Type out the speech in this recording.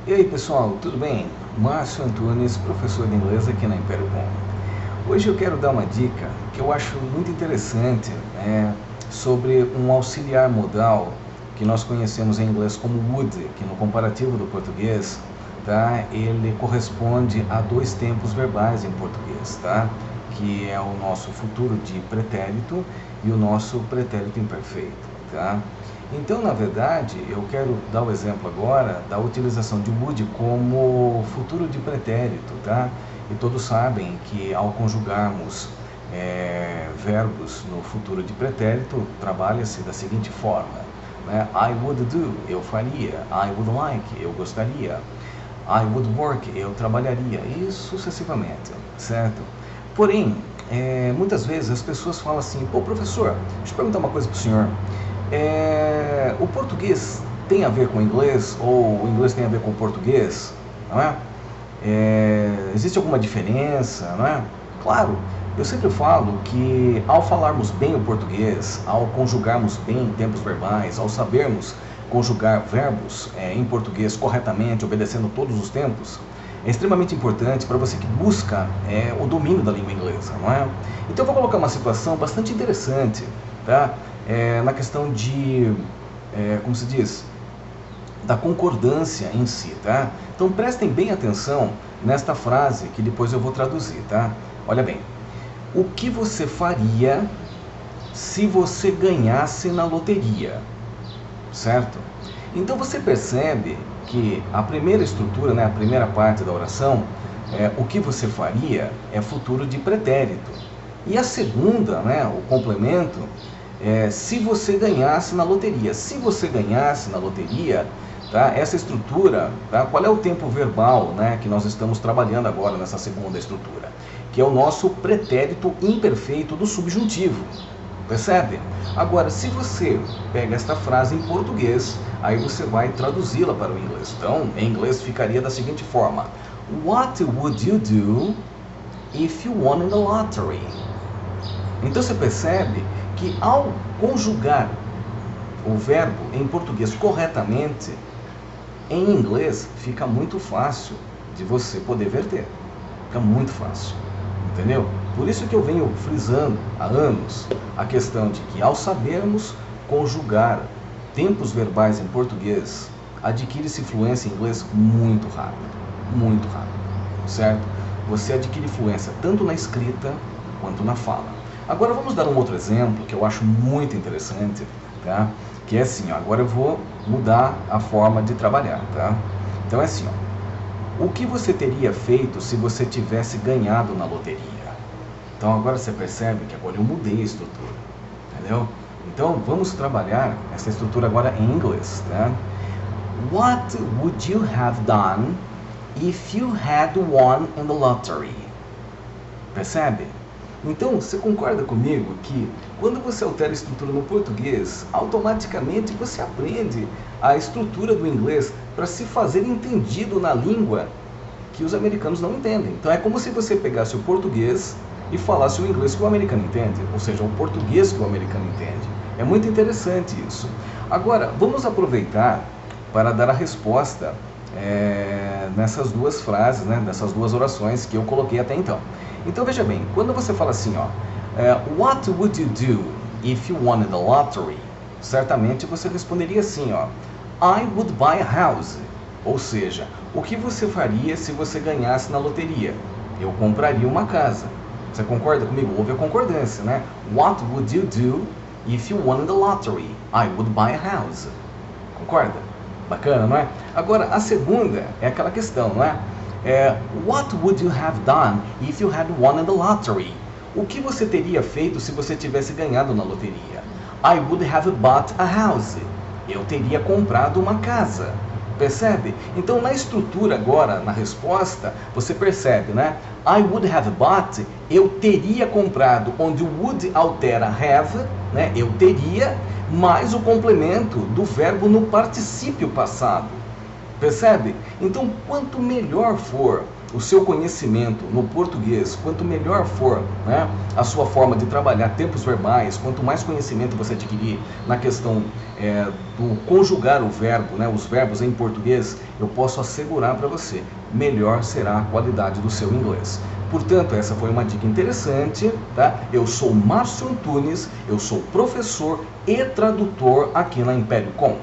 E aí pessoal, tudo bem? Márcio Antunes, professor de inglês aqui na Império Com. Hoje eu quero dar uma dica que eu acho muito interessante sobre um auxiliar modal que nós conhecemos em inglês como would, que no comparativo do português, tá, ele corresponde a dois tempos verbais em português, tá? Que é o nosso futuro de pretérito e o nosso pretérito imperfeito, tá? Então, na verdade, eu quero dar o exemplo agora da utilização de would como futuro de pretérito, tá? E todos sabem que ao conjugarmos verbos no futuro de pretérito, trabalha-se da seguinte forma, né? I would do, eu faria. I would like, eu gostaria. I would work, eu trabalharia. E sucessivamente, certo? Porém, muitas vezes as pessoas falam assim, pô professor, deixa eu perguntar uma coisa para o senhor. O português tem a ver com o inglês ou o inglês tem a ver com o português, não é? Existe alguma diferença, não é? Claro, eu sempre falo que ao falarmos bem o português, ao conjugarmos bem tempos verbais, ao sabermos conjugar verbos em português corretamente, obedecendo todos os tempos, é extremamente importante para você que busca o domínio da língua inglesa, não é? Então eu vou colocar uma situação bastante interessante, tá? Na questão de, como se diz, da concordância em si, tá? Então prestem bem atenção nesta frase que depois eu vou traduzir, tá? Olha bem, o que você faria se você ganhasse na loteria, certo? Então você percebe que a primeira estrutura, né, a primeira parte da oração, o que você faria é futuro de pretérito. E a segunda, né, o complemento, se você ganhasse na loteria. Se você ganhasse na loteria, tá, essa estrutura, tá, qual é o tempo verbal, né, que nós estamos trabalhando agora nessa segunda estrutura? Que é o nosso pretérito imperfeito do subjuntivo. Percebe? Agora, se você pega esta frase em português, aí você vai traduzi-la para o inglês. Então, em inglês ficaria da seguinte forma: What would you do if you won in the lottery? Então você percebe que ao conjugar o verbo em português corretamente, em inglês fica muito fácil de você poder verter. Fica muito fácil, entendeu? Por isso que eu venho frisando há anos a questão de que ao sabermos conjugar tempos verbais em português, adquire-se fluência em inglês muito rápido, certo? Você adquire fluência tanto na escrita quanto na fala. Agora vamos dar um outro exemplo que eu acho muito interessante, tá? Que é assim, ó, agora eu vou mudar a forma de trabalhar, tá? Então é assim, ó, o que você teria feito se você tivesse ganhado na loteria? Então agora você percebe que agora eu mudei a estrutura, entendeu? Então vamos trabalhar essa estrutura agora em inglês, tá? What would you have done if you had won in the lottery? Percebe? Então, você concorda comigo que quando você altera a estrutura no português, automaticamente você aprende a estrutura do inglês para se fazer entendido na língua que os americanos não entendem. Então é como se você pegasse o português e falasse o inglês que o americano entende, ou seja, o português que o americano entende. É muito interessante isso. Agora, vamos aproveitar para dar a resposta nessas duas frases, né, nessas duas orações que eu coloquei até então. Então veja bem, quando você fala assim, ó, What would you do if you won in the lottery? Certamente você responderia assim, ó, I would buy a house. Ou seja, o que você faria se você ganhasse na loteria? Eu compraria uma casa. Você concorda comigo? Houve a concordância, né? What would you do if you won in the lottery? I would buy a house. Concorda? Bacana, não é? Agora, a segunda é aquela questão, não é? What would you have done if you had won in the lottery? O que você teria feito se você tivesse ganhado na loteria? I would have bought a house. Eu teria comprado uma casa. Percebe? Então, na estrutura agora, na resposta, você percebe, né? I would have bought, eu teria comprado, onde o would altera have, né? Eu teria, mais o complemento do verbo no particípio passado. Percebe? Então, quanto melhor for o seu conhecimento no português, quanto melhor for, né, a sua forma de trabalhar tempos verbais, quanto mais conhecimento você adquirir na questão do conjugar o verbo, né, os verbos em português, eu posso assegurar para você, melhor será a qualidade do seu inglês. Portanto, essa foi uma dica interessante, tá? Eu sou Márcio Antunes, eu sou professor e tradutor aqui na Império Com.